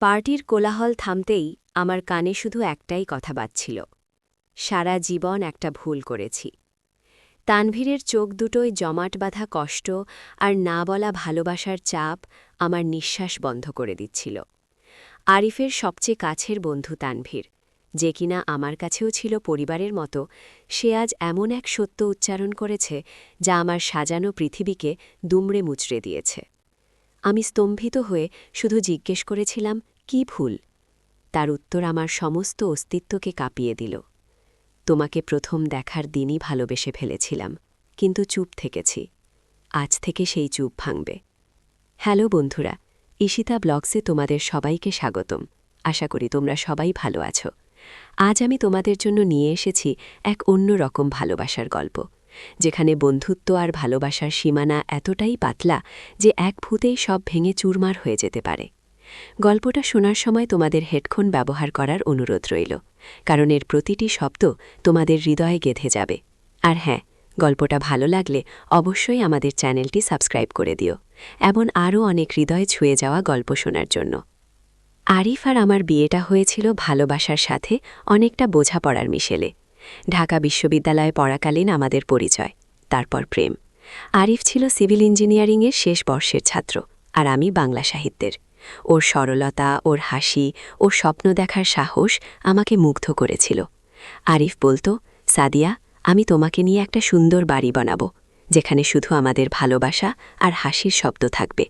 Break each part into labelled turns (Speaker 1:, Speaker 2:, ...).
Speaker 1: পার্টির কোলাহল থামতেই আমার কানে শুধু একটাই কথা বাজছিল। সারা জীবন একটা ভুল করেছি। তানভীরের চোখ দুটোই জমাট বাঁধা কষ্ট আর না বলা ভালোবাসার চাপ আমার নিঃশ্বাস বন্ধ করে দিচ্ছিল। আরিফের সবচেয়ে কাছের বন্ধু তানভীর, যে কিনা আমার কাছেও ছিল পরিবারের মতো, সে আজ এমন এক সত্য উচ্চারণ করেছে যা আমার সাজানো পৃথিবীকে দুমড়ে মুচড়ে দিয়েছে। আমি স্তম্ভিত হয়ে শুধু জিজ্ঞেস করেছিলাম, কি ভুল? তার উত্তর আমার সমস্ত অস্তিত্বকে কাঁপিয়ে দিল। তোমাকে প্রথম দেখার দিনই ভালোবেসে ফেলেছিলাম, কিন্তু চুপ থেকেছি। আজ থেকে সেই চুপ ভাঙবে। হ্যালো বন্ধুরা, ঈশিতা ব্লগসে তোমাদের সবাইকে স্বাগতম। আশা করি তোমরা সবাই ভালো আছো। আজ আমি তোমাদের জন্য নিয়ে এসেছি এক অন্যরকম ভালোবাসার গল্প, যেখানে বন্ধুত্ব আর ভালোবাসার সীমানা এতটাই পাতলা যে এক ভূতেই সব ভেঙে চুরমার হয়ে যেতে পারে। গল্পটা শোনার সময় তোমাদের হেডফোন ব্যবহার করার অনুরোধ রইল, কারণ এর প্রতিটি শব্দ তোমাদের হৃদয়ে গেঁথে যাবে। আর হ্যাঁ, গল্পটা ভালো লাগলে অবশ্যই আমাদের চ্যানেলটি সাবস্ক্রাইব করে দিও, এমন আরও অনেক হৃদয়ে ছুঁয়ে যাওয়া গল্প শোনার জন্য। আরিফ আর আমার বিয়েটা হয়েছিল ভালোবাসার সাথে অনেকটা বোঝাপড়ার মিশেলে। ঢাকা বিশ্ববিদ্যালয়ে পড়াকালীন আমাদের পরিচয়, তারপর প্রেম। আরিফ ছিল সিভিল ইঞ্জিনিয়ারিংয়ের শেষ বর্ষের ছাত্র, আর আমি বাংলা সাহিত্যের। ওর সরলতা, ওর হাসি, ওর স্বপ্ন দেখার সাহস আমাকে মুগ্ধ করেছিল। আরিফ বলতো, সাদিয়া, আমি তোমাকে নিয়ে একটা সুন্দর বাড়ি বানাবো, যেখানে শুধু আমাদের ভালোবাসা আর হাসির শব্দ থাকবে।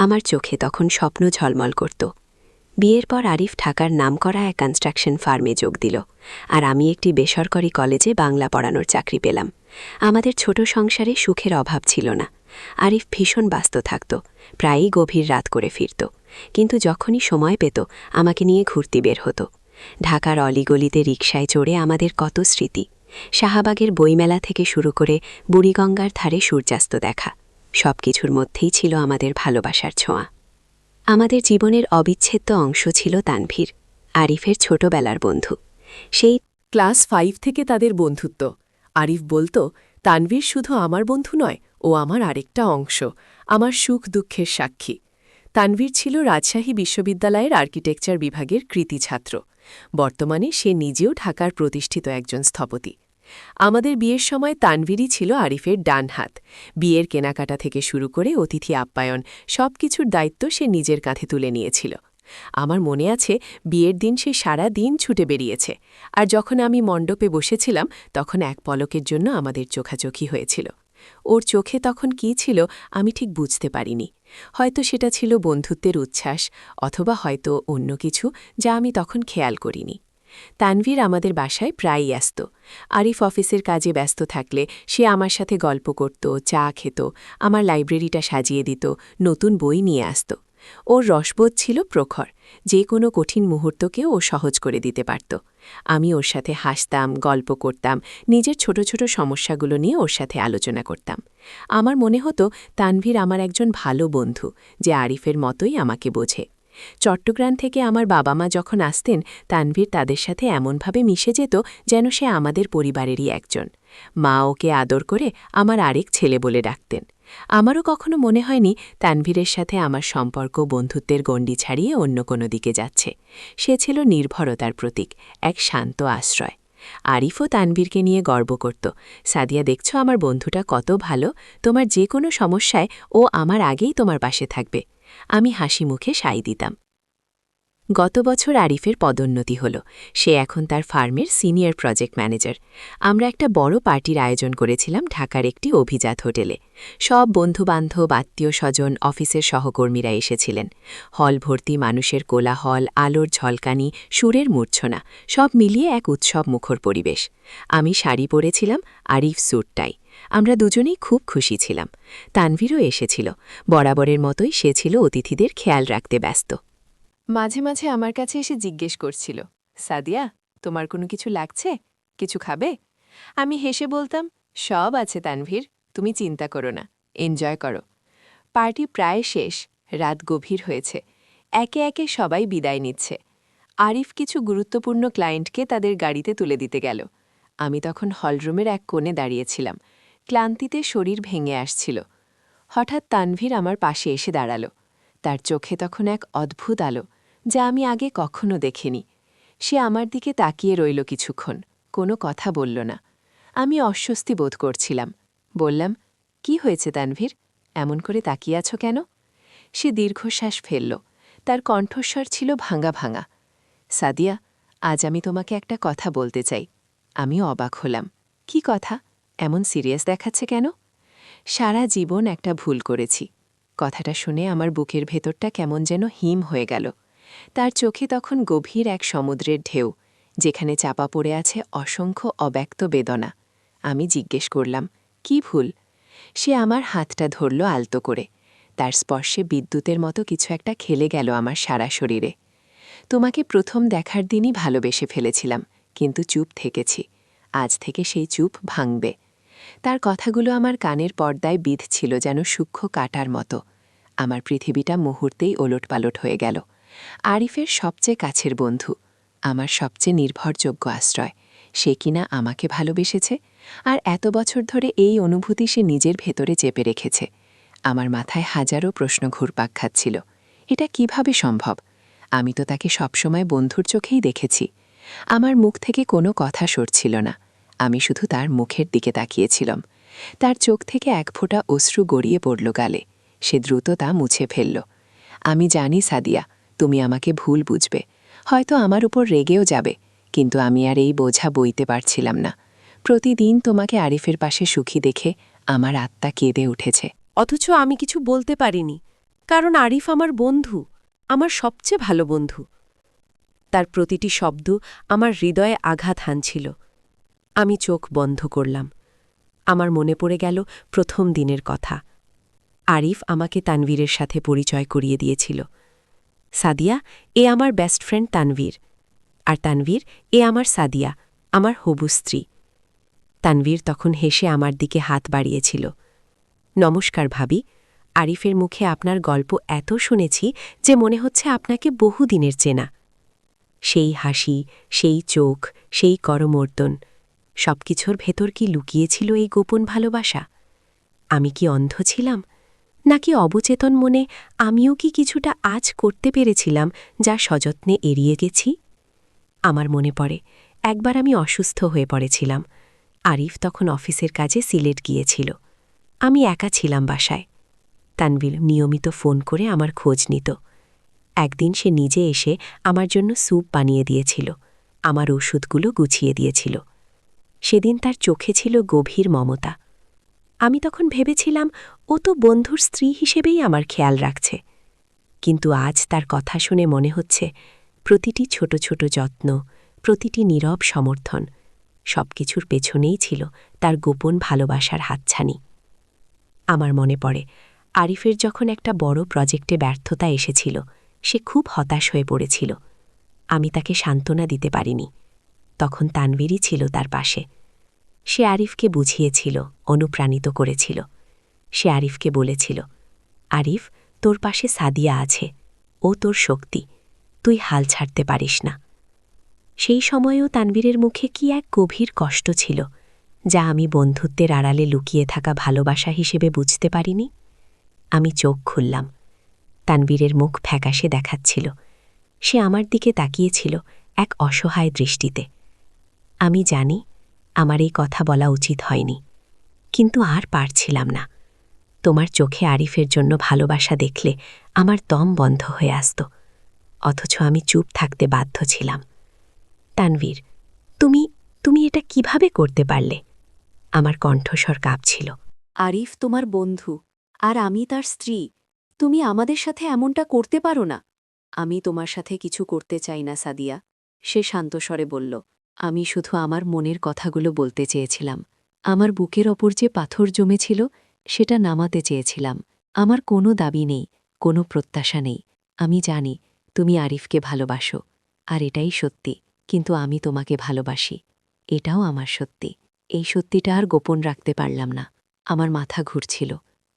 Speaker 1: আমার চোখে তখন স্বপ্ন ঝলমল করত। বিয়ের পর আরিফ ঢাকার নামকরা এক কনস্ট্রাকশন ফার্মে যোগ দিল, আর আমি একটি বেসরকারি কলেজে বাংলা পড়ানোর চাকরি পেলাম। আমাদের ছোট সংসারে সুখের অভাব ছিল না। আরিফ ভীষণ ব্যস্ত থাকত, প্রায়ই গভীর রাত করে ফিরত, কিন্তু যখনই সময় পেত আমাকে নিয়ে ঘুরতে বের হতো। ঢাকার অলিগলিতে রিকশায় চড়ে আমাদের কত স্মৃতি। শাহবাগের বইমেলা থেকে শুরু করে বুড়িগঙ্গার ধারে সূর্যাস্ত দেখা, সব কিছুর মধ্যেই ছিল আমাদের ভালোবাসার ছোঁয়া। আমাদের জীবনের অবিচ্ছেদ্য অংশ ছিল তানভীর, আরিফের ছোটবেলার বন্ধু। সেই
Speaker 2: ক্লাস 5 থেকে তাদের বন্ধুত্ব। আরিফ বলতো, তানভীর শুধু আমার বন্ধু নয়, ও আমার আরেকটা অংশ, আমার সুখ দুঃখের সাক্ষী। তানভীর ছিল রাজশাহী বিশ্ববিদ্যালয়ের আর্কিটেকচার বিভাগের কৃতী ছাত্র। বর্তমানে সে নিজেও ঢাকার প্রতিষ্ঠিত একজন স্থপতি। আমাদের বিয়ের সময় তানভীরই ছিল আরিফের ডান হাত। বিয়ের কেনাকাটা থেকে শুরু করে অতিথি আপ্যায়ন, সব কিছুর দায়িত্ব সে নিজের কাঁধে তুলে নিয়েছিল। আমার মনে আছে, বিয়ের দিন সে সারা দিন ছুটে বেরিয়েছে, আর যখন আমি মণ্ডপে বসেছিলাম তখন এক পলকের জন্য আমাদের চোখাচোখি হয়েছিল। ওর চোখে তখন কী ছিল আমি ঠিক বুঝতে পারিনি। হয়তো সেটা ছিল বন্ধুত্বের উচ্ছ্বাস, অথবা হয়তো অন্য কিছু যা আমি তখন খেয়াল করিনি। তানভীর আমাদের বাসায় প্রায়ই আসত। আরিফ অফিসের কাজে ব্যস্ত থাকলে সে আমার সাথে গল্প করত, চা খেত, আমার লাইব্রেরিটা সাজিয়ে দিত, নতুন বই নিয়ে আসত। ওর রসবোধ ছিল প্রখর, যে কোনো কঠিন মুহূর্তকেও ও সহজ করে দিতে পারত। আমি ওর সাথে হাসতাম, গল্প করতাম, নিজের ছোট ছোট সমস্যাগুলো নিয়ে ওর সাথে আলোচনা করতাম। আমার মনে হতো তানভীর আমার একজন ভালো বন্ধু, যে আরিফের মতোই আমাকে বোঝে। চট্টগ্রাম থেকে আমার বাবা মা যখন আসতেন, তানভীর তাদের সাথে এমনভাবে মিশে যেত যেন সে আমাদের পরিবারেরই একজন। মা ওকে আদর করে আমার আরেক ছেলে বলে ডাকতেন। আমারও কখনো মনে হয়নি তানভীরের সাথে আমার সম্পর্ক বন্ধুত্বের গণ্ডি ছাড়িয়ে অন্য কোনো দিকে যাচ্ছে। সে ছিল নির্ভরতার প্রতীক, এক শান্ত আশ্রয়। আরিফও তানভীরকে নিয়ে গর্ব করত, সাদিয়া, দেখছো আমার বন্ধুটা কত ভালো, তোমার যে কোনো সমস্যায় ও আমার আগেই তোমার পাশে থাকবে। আমি হাসি মুখে সাই দিতাম। গত বছর আরিফের পদোন্নতি হল, সে এখন তার ফার্মের সিনিয়র প্রজেক্ট ম্যানেজার। আমরা একটা বড় পার্টির আয়োজন করেছিলাম ঢাকার একটি অভিজাত হোটেলে। সব বন্ধুবান্ধব, আত্মীয় স্বজন, অফিসের সহকর্মীরা এসেছিলেন। হল ভর্তি মানুষের কোলাহল, আলোর ঝলকানি, সুরের মূর্ছনা, সব মিলিয়ে এক উৎসব মুখর পরিবেশ। আমি শাড়ি পরেছিলাম, আরিফ স্যুট টাই। আমরা দুজনেই খুব খুশি ছিলাম। তানভীরও এসেছিল। বরাবরের মতোই সে ছিল অতিথিদের খেয়াল রাখতে ব্যস্ত। মাঝে মাঝে আমার কাছে এসে জিজ্ঞেস করছিল, সাদিয়া, তোমার কোনো কিছু লাগছে? কিছু খাবে? আমি হেসে বলতাম, সব আছে তানভীর, তুমি চিন্তা করো না, এনজয় করো। পার্টি প্রায় শেষ, রাত গভীর হয়েছে। একে একে সবাই বিদায় নিচ্ছে। আরিফ কিছু গুরুত্বপূর্ণ ক্লায়েন্টকে তাদের গাড়িতে তুলে দিতে গেল। আমি তখন হলরুমের এক কোণে দাঁড়িয়েছিলাম। ক্লান্তিতে শরীর ভেঙে আসছিল। হঠাৎ তানভীর আমার পাশে এসে দাঁড়াল। তার চোখে তখন এক অদ্ভুত আলো, যা আমি আগে কখনো দেখিনি। সে আমার দিকে তাকিয়ে রইল কিছুক্ষণ, কোনো কথা বলল না। আমি অস্বস্তি বোধ করছিলাম। বললাম, কি হয়েছে তানভীর, এমন করে তাকিয়ে আছো কেন? সে দীর্ঘশ্বাস ফেলল। তার কণ্ঠস্বর ছিল ভাঙা ভাঙা। সাদিয়া, আজ আমি তোমাকে একটা কথা বলতে চাই। আমি অবাক হলাম। কি কথা? এমন সিরিয়াস দেখাচ্ছে কেন? সারা জীবন একটা ভুল করেছি। কথাটা শুনে আমার বুকের ভেতরটা কেমন যেন হিম হয়ে গেল। তার চোখে তখন গভীর এক সমুদ্রের ঢেউ, যেখানে চাপা পড়ে আছে অসংখ্য অব্যক্ত বেদনা। আমি জিজ্ঞেস করলাম, কি ভুল? সে আমার হাতটা ধরল আলতো করে। তার স্পর্শে বিদ্যুতের মতো কিছু একটা খেলে গেল আমার সারা শরীরে। তোমাকে প্রথম দেখার দিনই ভালোবেসে ফেলেছিলাম, কিন্তু চুপ থেকেছি। আজ থেকে সেই চুপ ভাঙবে। তার কথাগুলো আমার কানের পর্দায় বিঁধছিল যেন সূক্ষ্ম কাঁটার মতো। আমার পৃথিবীটা মুহূর্তেই ওলটপালট হয়ে গেল। আরিফের সবচেয়ে কাছের বন্ধু, আমার সবচেয়ে নির্ভরযোগ্য আশ্রয়, সে কিনা আমাকে ভালোবেসেছে, আর এত বছর ধরে এই অনুভূতি সে নিজের ভেতরে চেপে রেখেছে। আমার মাথায় হাজারো প্রশ্ন ঘুরপাক খাচ্ছিল। এটা কিভাবে সম্ভব? আমি তো তাকে সবসময় বন্ধুর চোখেই দেখেছি। আমার মুখ থেকে কোনো কথা সরছিল না। আমি শুধু তার মুখের দিকে তাকিয়েছিলাম। তার চোখ থেকে এক ফোঁটা অশ্রু গড়িয়ে পড়ল গালে। সে দ্রুত তা মুছে ফেলল। আমি জানি সাদিয়া, তুমি আমাকে ভুল বুঝবে, হয়তো আমার উপর রেগেও যাবে, কিন্তু আমি আর এই বোঝা বইতে পারছিলাম না। প্রতিদিন তোমাকে আরিফের পাশে সুখী দেখে আমার আত্মা কেঁদে উঠেছে।
Speaker 3: অথচ আমি কিছু বলতে পারিনি, কারণ আরিফ আমার বন্ধু, আমার সবচেয়ে ভালো বন্ধু। তার প্রতিটি শব্দ আমার হৃদয়ে আঘাত হানছিল। আমি চোখ বন্ধ করলাম। আমার মনে পড়ে গেল প্রথম দিনের কথা। আরিফ আমাকে তানভীরের সাথে পরিচয় করিয়ে দিয়েছিল। সাদিয়া, এ আমার বেস্ট ফ্রেন্ড তানভীর, আর তানভীর, এ আমার সাদিয়া, আমার হবু স্ত্রী। তানভীর তখন হেসে আমার দিকে হাত বাড়িয়েছিল। নমস্কার ভাবি, আরিফের মুখে আপনার গল্প এত শুনেছি যে মনে হচ্ছে আপনাকে বহুদিনের চেনা। সেই হাসি, সেই চোখ, সেই করমর্দন, সবকিছুর ভেতর কি লুকিয়েছিল এই গোপন ভালোবাসা? আমি কি অন্ধ ছিলাম, নাকি অবচেতন মনে আমিও কি কিছুটা আজ করতে পেরেছিলাম যা সযত্নে এড়িয়ে গেছি? আমার মনে পড়ে, একবার আমি অসুস্থ হয়ে পড়েছিলাম। আরিফ তখন অফিসের কাজে সিলেট গিয়েছিল। আমি একা ছিলাম বাসায়। তানভীর নিয়মিত ফোন করে আমার খোঁজ নিত। একদিন সে নিজে এসে আমার জন্য স্যুপ বানিয়ে দিয়েছিল, আমার ওষুধগুলো গুছিয়ে দিয়েছিল। সেদিন তার চোখে ছিল গভীর মমতা। আমি তখন ভেবেছিলাম, ও তো বন্ধুর স্ত্রী হিসেবেই আমার খেয়াল রাখছে। কিন্তু আজ তার কথা শুনে মনে হচ্ছে, প্রতিটি ছোট ছোট যত্ন, প্রতিটি নীরব সমর্থন, সবকিছুর পেছনেই ছিল তার গোপন ভালোবাসার হাতছানি। আমার মনে পড়ে, আরিফের যখন একটা বড় প্রজেক্টে ব্যর্থতা এসেছিল, সে খুব হতাশ হয়ে পড়েছিল। আমি তাকে সান্ত্বনা দিতে পারিনি। তখন তানভীরই ছিল তার পাশে। সে আরিফকে বুঝিয়েছিল, অনুপ্রাণিত করেছিল। সে আরিফকে বলেছিল, আরিফ, তোর পাশে সাদিয়া আছে, ও তোর শক্তি, তুই হাল ছাড়তে পারিস না। সেই সময়েও তানভীরের মুখে কি এক গভীর কষ্ট ছিল, যা আমি বন্ধুত্বের আড়ালে লুকিয়ে থাকা ভালোবাসা হিসেবে বুঝতে পারিনি। আমি চোখ খুললাম। তানভীরের মুখ ফ্যাকাশে দেখাচ্ছিল। সে আমার দিকে তাকিয়েছিল এক অসহায় দৃষ্টিতে। আমি জানি, আমার এই কথা বলা উচিত হয়নি, কিন্তু আর পারছিলাম না। তোমার চোখে আরিফের জন্য ভালোবাসা দেখলে আমার দম বন্ধ হয়ে আসত, অথচ আমি চুপ থাকতে বাধ্য ছিলাম। তানভীর, তুমি এটা কিভাবে করতে পারলে? আমার কণ্ঠস্বর কাঁপছিল।
Speaker 1: আরিফ তোমার বন্ধু, আর আমি তার স্ত্রী। তুমি আমাদের সাথে এমনটা করতে পারো না। আমি তোমার সাথে কিছু করতে চাই না সাদিয়া, সে শান্তস্বরে বলল। আমি শুধু আমার মনের কথাগুলো বলতে চেয়েছিলাম। আমার বুকের ওপর যে পাথর জমেছিল, সেটা নামাতে চেয়েছিলাম। আমার কোনো দাবি নেই, কোনো প্রত্যাশা নেই। আমি জানি তুমি আরিফকে ভালোবাসো, আর এটাই সত্যি, কিন্তু আমি তোমাকে ভালোবাসি, এটাও আমার সত্যি। এই সত্যিটা আর গোপন রাখতে পারলাম না। আমার মাথা ঘুরছিল।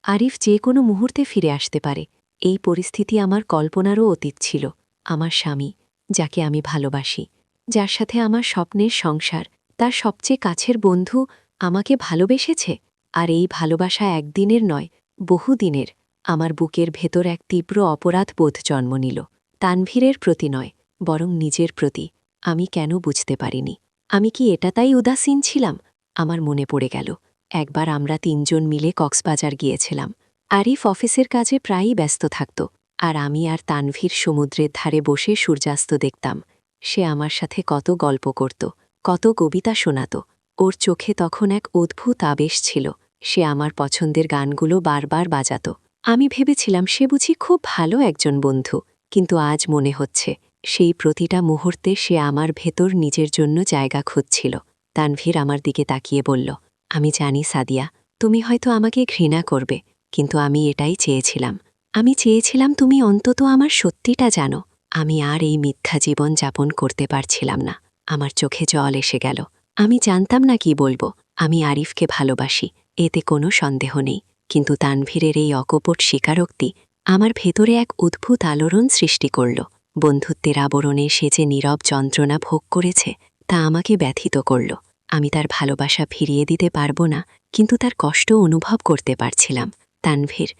Speaker 1: আরিফ যে কোনো মুহূর্তে ফিরে আসতে পারে। এই পরিস্থিতি আমার কল্পনারও অতীত ছিল। আমার স্বামী, যাকে আমি ভালোবাসি, যার সাথে আমার স্বপ্নের সংসার, তার সবচেয়ে কাছের বন্ধু আমাকে ভালোবেসেছে। আর এই ভালোবাসা একদিনের নয়, বহুদিনের। আমার বুকের ভেতর এক তীব্র অপরাধ বোধ জন্ম নিল। তানভীরের প্রতি নয়, বরং নিজের প্রতি। আমি কেন বুঝতে পারিনি? আমি কি এটাই উদাসীন ছিলাম? আমার মনে পড়ে গেল, একবার আমরা ৩ জন মিলে কক্সবাজার গিয়েছিলাম। আরিফ অফিসের কাজে প্রায়ই ব্যস্ত থাকত, আর আমি আর তানভীর সমুদ্রের ধারে বসে সূর্যাস্ত দেখতাম। সে আমার সাথে কত গল্প করত, কত কবিতা শোনাত। ওর চোখে তখন এক অদ্ভুত আবেশ ছিল। সে আমার পছন্দের গানগুলো বারবার বাজাত। আমি ভেবেছিলাম সে বুঝি খুব ভালো একজন বন্ধু, কিন্তু আজ মনে হচ্ছে সেই প্রতিটা মুহূর্তে সে আমার ভেতর নিজের জন্য জায়গা খুঁজছিল। তানভীর আমার দিকে তাকিয়ে বলল, আমি জানি সাদিয়া, তুমি হয়তো আমাকে ঘৃণা করবে, কিন্তু আমি এটাই চেয়েছিলাম। আমি চেয়েছিলাম তুমি অন্তত আমার সত্যিটা জানো। আমি আর এই মিথ্যা জীবন যাপন করতে পারছিলাম না। আমার চোখে জল এসে গেল। আমি জানতাম না কি বলবো। আমি আরিফকে ভালোবাসি, এতে কোনো সন্দেহ নেই, কিন্তু তানভীরের এই অকপট স্বীকারোক্তি আমার ভেতরে এক অদ্ভুত আলোড়ন সৃষ্টি করল। বন্ধুত্বের আবরণে সে যে নীরব যন্ত্রণা ভোগ করেছে, তা আমাকে ব্যথিত করল। আমি তার ভালোবাসা ফিরিয়ে দিতে পারব না, কিন্তু তার কষ্ট অনুভব করতে পারছিলাম। তানভীর,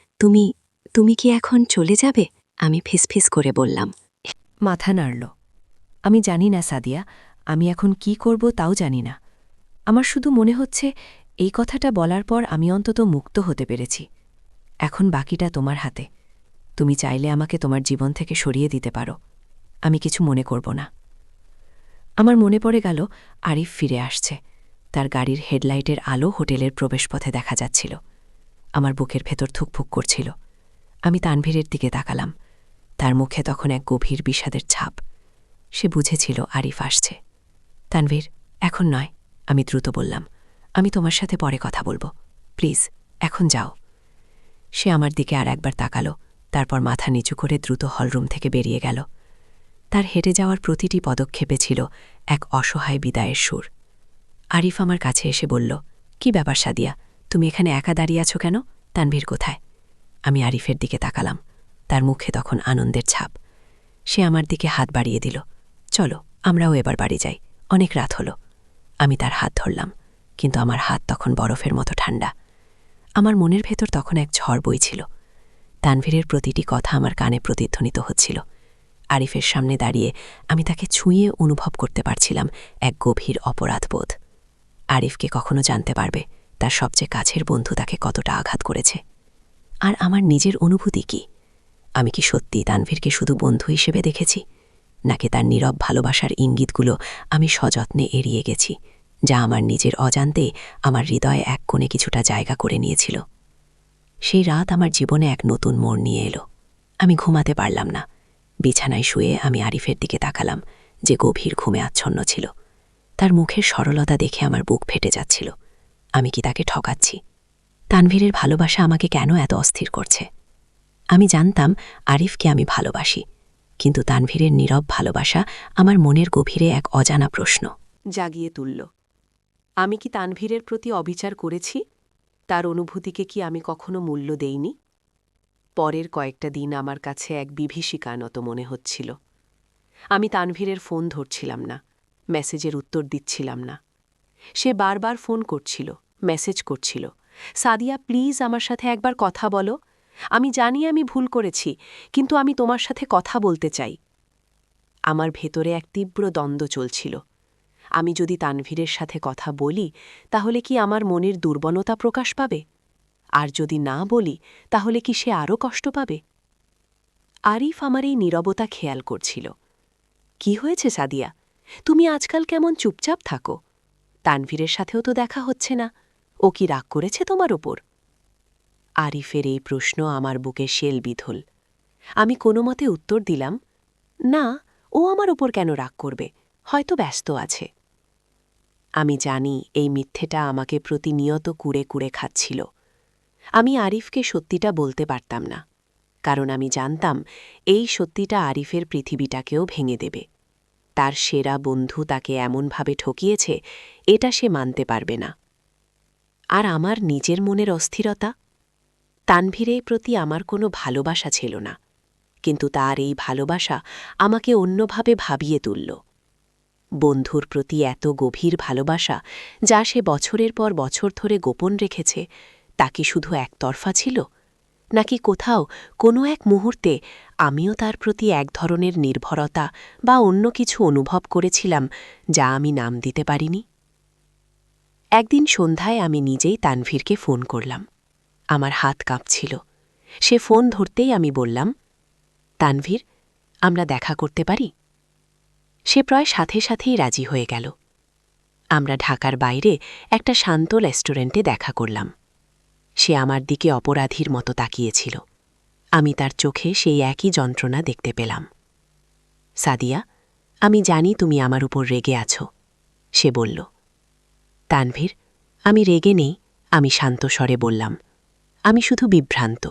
Speaker 1: তুমি কি এখন চলে যাবে? আমি ফিসফিস করে বললাম।
Speaker 3: মাথা নাড়ল। আমি জানি না সাদিয়া, আমি এখন কি করব তাও জানি না। আমার শুধু মনে হচ্ছে এই কথাটা বলার পর আমি অন্তত মুক্ত হতে পেরেছি। এখন বাকিটা তোমার হাতে। তুমি চাইলে আমাকে তোমার জীবন থেকে সরিয়ে দিতে পারো, আমি কিছু মনে করব না। আমার মনে পড়ে গেল আরিফ ফিরে আসছে। তার গাড়ির হেডলাইটের আলো হোটেলের প্রবেশপথে দেখা যাচ্ছিল। আমার বুকের ভেতর থুকফুক করছিল। আমি তানভীরের দিকে তাকালাম। তার মুখে তখন এক গভীর বিষাদের ছাপ। সে বুঝেছিল আরিফ আসছে। তানভীর, এখন নয়, আমি দ্রুত বললাম। আমি তোমার সাথে পরে কথা বলবো, প্লিজ এখন যাও। সে আমার দিকে আর একবার তাকালো, তারপর মাথা নিচু করে দ্রুত হলরুম থেকে বেরিয়ে গেল। তার হেঁটে যাওয়ার প্রতিটি পদক্ষেপে ছিল এক অসহায় বিদায়ের সুর। আরিফ আমার কাছে এসে বলল, কি ব্যাপার সাদিয়া, তুমি এখানে একা দাঁড়িয়ে আছো কেন? তানভীর কোথায়? আমি আরিফের দিকে তাকালাম। তার মুখে তখন আনন্দের ছাপ। সে আমার দিকে হাত বাড়িয়ে দিল। চলো, আমরাও এবার বাড়ি যাই, অনেক রাত হলো। আমি তার হাত ধরলাম, কিন্তু আমার হাত তখন বরফের মতো ঠান্ডা। আমার মনের ভেতর তখন এক ঝড় বইছিল। তানভীরের প্রতিটি কথা আমার কানে প্রতিধ্বনিত হচ্ছিল। আরিফের সামনে দাঁড়িয়ে আমি তাকে ছুঁয়ে অনুভব করতে পারছিলাম এক গভীর অপরাধবোধ। আরিফকে কখনো জানতে পারবে তার সবচেয়ে কাছের বন্ধু তাকে কতটা আঘাত করেছে। আর আমার নিজের অনুভূতি কি? আমি কি সত্যি তানভীরকে শুধু বন্ধু হিসেবে দেখেছি, নাকি তার নীরব ভালোবাসার ইঙ্গিতগুলো আমি সযত্নে এড়িয়ে গেছি, যা আমার নিজের অজান্তে আমার হৃদয়ে এক কোণে কিছুটা জায়গা করে নিয়েছিল? সেই রাত আমার জীবনে এক নতুন মোড় নিয়ে এলো। আমি ঘুমাতে পারলাম না। বিছানায় শুয়ে আমি আরিফের দিকে তাকালাম, যে গভীর ঘুমে আচ্ছন্ন ছিল। তার মুখের সরলতা দেখে আমার বুক ফেটে যাচ্ছিল। আমি কি তাকে ঠকাচ্ছি? তানভীরের ভালোবাসা আমাকে কেন এত অস্থির করছে? আমি জানতাম আরিফকে আমি ভালোবাসি, কিন্তু তানভীরের নীরব ভালোবাসা আমার মনের গভীরে এক অজানা প্রশ্ন
Speaker 2: জাগিয়ে তুলল। আমি কি তানভীরের প্রতি অবিচার করেছি? তার অনুভূতিকে কি আমি কখনো মূল্য দেইনি? পরের কয়েকটা দিন আমার কাছে এক বিভীষিকানত মনে হচ্ছিল। আমি তানভীরের ফোন ধরছিলাম না, মেসেজের উত্তর দিচ্ছিলাম না। সে বারবার ফোন করছিল, মেসেজ করছিল, সাদিয়া প্লিজ আমার সাথে একবার কথা বলো। আমি জানি আমি ভুল করেছি, কিন্তু আমি তোমার সাথে কথা বলতে চাই। আমার ভেতরে এক তীব্র দ্বন্দ্ব চলছিল। আমি যদি তানভীরের সাথে কথা বলি, তাহলে কি আমার মনের দুর্বলতা প্রকাশ পাবে? আর যদি না বলি, তাহলে কি সে আরও কষ্ট পাবে? আরিফ আমার এই নীরবতা খেয়াল করছিল। কি হয়েছে সাদিয়া, তুমি আজকাল কেমন চুপচাপ থাকো? তানভীরের সাথেও তো দেখা হচ্ছে না, ও কি রাগ করেছে তোমার ওপর? আরিফের এই প্রশ্ন আমার বুকে শেল বিধল। আমি কোনো মতে উত্তর দিলাম, না, ও আমার ওপর কেন রাগ করবে, হয়তো ব্যস্ত আছে। আমি জানি এই মিথ্যেটা আমাকে প্রতিনিয়ত কুড়ে কুড়ে খাচ্ছিল। আমি আরিফকে সত্যিটা বলতে পারতাম না, কারণ আমি জানতাম এই সত্যিটা আরিফের পৃথিবীটাকেও ভেঙে দেবে। তার সেরা বন্ধু তাকে এমনভাবে ঠকিয়েছে, এটা সে মানতে পারবে না। আর আমার নিজের মনের অস্থিরতা? তানভীরের প্রতি আমার কোনো ভালোবাসা ছিল না, কিন্তু তার এই ভালোবাসা আমাকে অন্যভাবে ভাবিয়ে তুলল। বন্ধুর প্রতি এত গভীর ভালোবাসা, যা সে বছরের পর বছর ধরে গোপন রেখেছে, তা কি শুধু একতরফা ছিল? নাকি কোথাও কোনো এক মুহূর্তে আমিও তার প্রতি এক ধরনের নির্ভরতা বা অন্য কিছু অনুভব করেছিলাম যা আমি নাম দিতে পারিনি? একদিন সন্ধ্যায় আমি নিজেই তানভীরকে ফোন করলাম। আমার হাত কাঁপছিল। সে ফোন ধরতেই আমি বললাম, তানভীর, আমরা দেখা করতে পারি? সে প্রায় সাথে সাথেই রাজি হয়ে গেল। আমরা ঢাকার বাইরে একটা শান্ত রেস্টুরেন্টে দেখা করলাম। সে আমার দিকে অপরাধীর মতো তাকিয়েছিল। আমি তার চোখে সেই একই যন্ত্রণা দেখতে পেলাম। সাদিয়া, আমি জানি তুমি আমার উপর রেগে আছো, সে বলল। তানভীর, আমি রেগে নেই, আমি শান্ত স্বরে বললাম। আমি শুধু বিভ্রান্ত।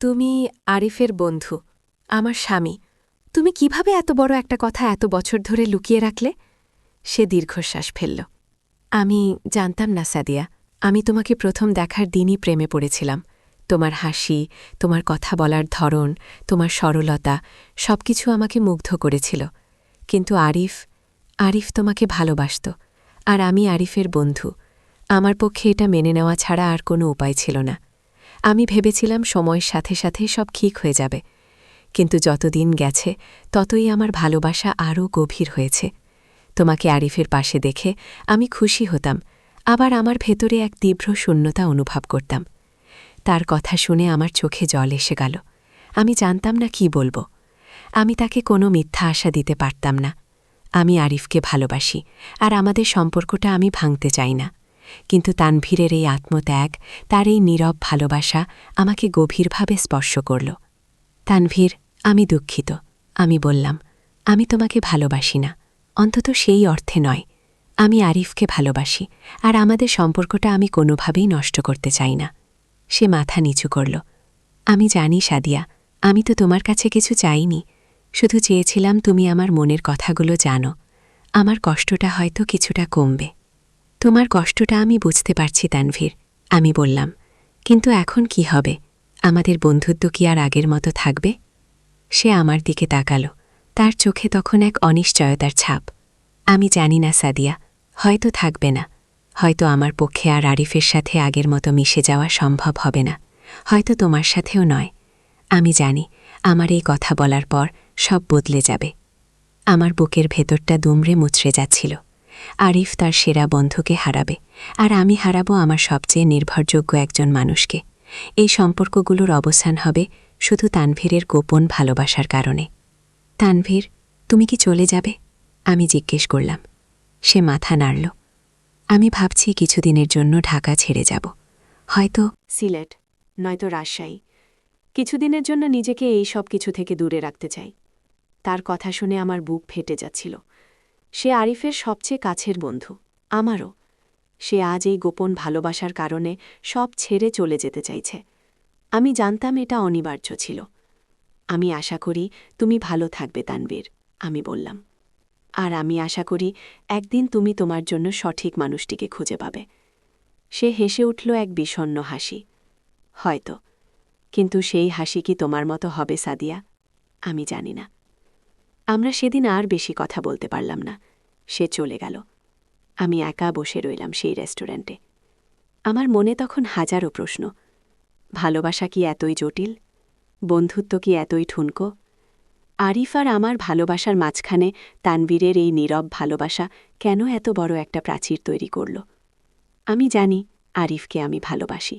Speaker 3: তুমি আরিফের বন্ধু, আমার স্বামী। তুমি কিভাবে এত বড় একটা কথা এত বছর ধরে লুকিয়ে রাখলে? সে দীর্ঘশ্বাস ফেলল। আমি জানতাম না সাদিয়া। আমি তোমাকে প্রথম দেখার দিনই প্রেমে পড়েছিলাম। তোমার হাসি, তোমার কথা বলার ধরন, তোমার সরলতা সবকিছু আমাকে মুগ্ধ করেছিল। কিন্তু আরিফ তোমাকে ভালোবাসত, আর আমি আরিফের বন্ধু। আমার পক্ষে এটা মেনে নেওয়া ছাড়া আর কোনো উপায় ছিল না। আমি ভেবেছিলাম সময়ের সাথে সাথে সব ঠিক হয়ে যাবে, কিন্তু যতদিন গেছে ততই আমার ভালোবাসা আরও গভীর হয়েছে। তোমাকে আরিফের পাশে দেখে আমি খুশি হতাম, আবার আমার ভেতরে এক তীব্র শূন্যতা অনুভব করতাম। তার কথা শুনে আমার চোখে জল এসে গেল। আমি জানতাম না কি বলবো। আমি তাকে কোনো মিথ্যা আশা দিতে পারতাম না। আমি আরিফকে ভালোবাসি, আর আমাদের সম্পর্কটা আমি ভাঙতে চাই না। কিন্তু তানভীরের এই আত্মত্যাগ, তার এই নীরব ভালোবাসা আমাকে গভীরভাবে স্পর্শ করল। তানভীর, আমি দুঃখিত, আমি বললাম। আমি তোমাকে ভালোবাসি না, অন্তত সেই অর্থে নয়। আমি আরিফকে ভালোবাসি, আর আমাদের সম্পর্কটা আমি কোনোভাবেই নষ্ট করতে চাই না। সে মাথা নিচু করল। আমি জানি সাদিয়া, আমি তো তোমার কাছে কিছু চাইনি, শুধু চেয়েছিলাম তুমি আমার মনের কথাগুলো জানো। আমার কষ্টটা হয়তো কিছুটা কমবে। তোমার কষ্টটা আমি বুঝতে পারছি তানভীর, আমি বললাম। কিন্তু এখন কি হবে? আমাদের বন্ধুত্ব কি আর আগের মতো থাকবে? সে আমার দিকে তাকাল। তার চোখে তখন এক অনিশ্চয়তার ছাপ। আমি জানি না সাদিয়া, হয়তো থাকবে না। হয়তো আমার পক্ষে আর আরিফের সাথে আগের মতো মিশে যাওয়া সম্ভব হবে না। হয়তো তোমার সাথেও নয়। আমি জানি আমার এই কথা বলার পর সব বদলে যাবে। আমার বুকের ভেতরটা দুমড়ে মুচড়ে যাচ্ছিল। আরিফ তার সেরা বন্ধুকে হারাবে, আর আমি হারাবো আমার সবচেয়ে নির্ভরযোগ্য একজন মানুষকে। এই সম্পর্কগুলোর অবসান হবে শুধু তানভীরের গোপন ভালোবাসার কারণে। তানভীর, তুমি কি চলে যাবে? আমি জিজ্ঞেস করলাম। সে মাথা নাড়ল। আমি ভাবছি কিছুদিনের জন্য ঢাকা ছেড়ে যাব, হয়তো সিলেট, নয়তো রাজশাহী। কিছুদিনের জন্য নিজেকে এই সব কিছু থেকে দূরে রাখতে চাই। তার কথা শুনে আমার বুক ফেটে যাচ্ছিল। সে আরিফের সবচেয়ে কাছের বন্ধু, আমারও। সে আজ এই গোপন ভালোবাসার কারণে সব ছেড়ে চলে যেতে চাইছে। আমি জানতাম এটা অনিবার্য ছিল। আমি আশা করি তুমি ভালো থাকবে তানভীর, আমি বললাম। আর আমি আশা করি একদিন তুমি তোমার জন্য সঠিক মানুষটিকে খুঁজে পাবে। সে হেসে উঠল এক বিষণ্ণ হাসি। হয়তো, কিন্তু সেই হাসি কি তোমার মতো হবে সাদিয়া? আমি জানি না। আমরা সেদিন আর বেশি কথা বলতে পারলাম না। সে চলে গেল। আমি একা বসে রইলাম সেই রেস্টুরেন্টে। আমার মনে তখন হাজারো প্রশ্ন। ভালোবাসা কি এতই জটিল? বন্ধুত্ব কি এতই ঠুনকো? আরিফ আর আমার ভালোবাসার মাঝখানে তানভীরের এই নীরব ভালোবাসা কেন এত বড় একটা প্রাচীর তৈরি করল? আমি জানি আরিফকে আমি ভালোবাসি,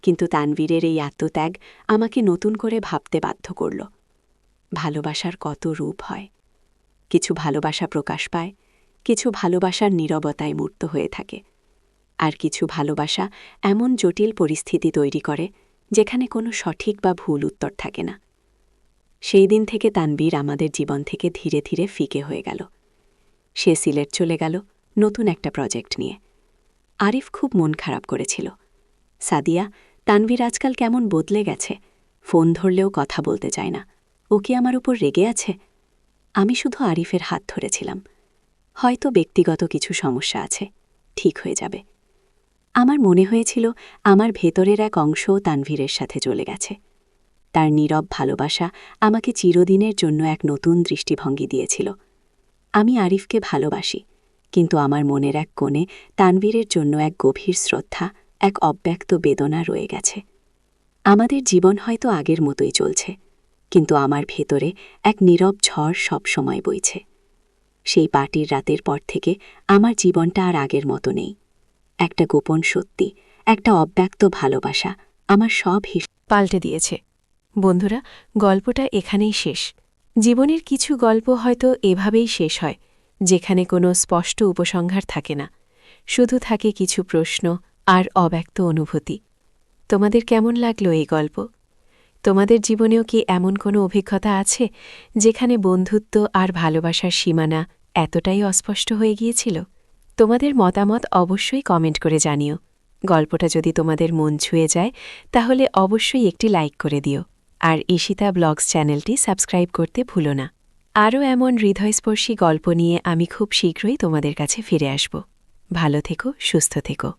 Speaker 3: কিন্তু তানভীরের এই আত্মত্যাগ আমাকে নতুন করে ভাবতে বাধ্য করল। ভালোবাসার কত রূপ হয়। কিছু ভালোবাসা প্রকাশ পায়, কিছু ভালোবাসার নীরবতায় মূর্ত হয়ে থাকে, আর কিছু ভালোবাসা এমন জটিল পরিস্থিতি তৈরি করে যেখানে কোনো সঠিক বা ভুল উত্তর থাকে না। সেই দিন থেকে তানভীর আমাদের জীবন থেকে ধীরে ধীরে ফিকে হয়ে গেল। সে সিলেট চলে গেল নতুন একটা প্রজেক্ট নিয়ে। আরিফ খুব মন খারাপ করেছিল। সাদিয়া, তানভীর আজকাল কেমন বদলে গেছে, ফোন ধরলেও কথা বলতে চায় না। ও কি আমার উপর রেগে আছে? আমি শুধু আরিফের হাত ধরেছিলাম। হয়তো ব্যক্তিগত কিছু সমস্যা আছে, ঠিক হয়ে যাবে। আমার মনে হয়েছিল আমার ভেতরের এক অংশও তানভীরের সাথে চলে গেছে। তার নীরব ভালোবাসা আমাকে চিরদিনের জন্য এক নতুন দৃষ্টিভঙ্গি দিয়েছিল। আমি আরিফকে ভালোবাসি, কিন্তু আমার মনের এক কোণে তানভীরের জন্য এক গভীর শ্রদ্ধা, এক অব্যক্ত বেদনা রয়ে গেছে।
Speaker 4: আমাদের জীবন হয়তো আগের মতোই চলছে, কিন্তু আমার ভেতরে এক নীরব ঝড় সব সময় বইছে। সেই পার্টির রাতের পর থেকে আমার জীবনটা আর আগের মতো নেই। একটা গোপন সত্যি, একটা অব্যক্ত ভালোবাসা আমার সব
Speaker 3: পাল্টে দিয়েছে। বন্ধুরা, গল্পটা এখানেই শেষ। জীবনের কিছু গল্প হয়তো এভাবেই শেষ হয়, যেখানে কোনো স্পষ্ট উপসংহার থাকে না, শুধু থাকে কিছু প্রশ্ন আর অব্যক্ত অনুভূতি। তোমাদের কেমন লাগলো এই গল্প? তোমাদের জীবনেও কি এমন কোনো অভিজ্ঞতা আছে যেখানে বন্ধুত্ব আর ভালোবাসার সীমানা এতটাই অস্পষ্ট হয়ে গিয়েছিল? তোমাদের মতামত অবশ্যই কমেন্ট করে জানিও। গল্পটা যদি তোমাদের মন ছুঁয়ে যায় তাহলে অবশ্যই একটি লাইক করে দিও, আর ঈশিতা ব্লগস চ্যানেলটি সাবস্ক্রাইব করতে ভুলো না। আরও এমন হৃদয়স্পর্শী গল্প নিয়ে আমি খুব শীঘ্রই তোমাদের কাছে ফিরে আসব। ভালো থেকো, সুস্থ থেকো।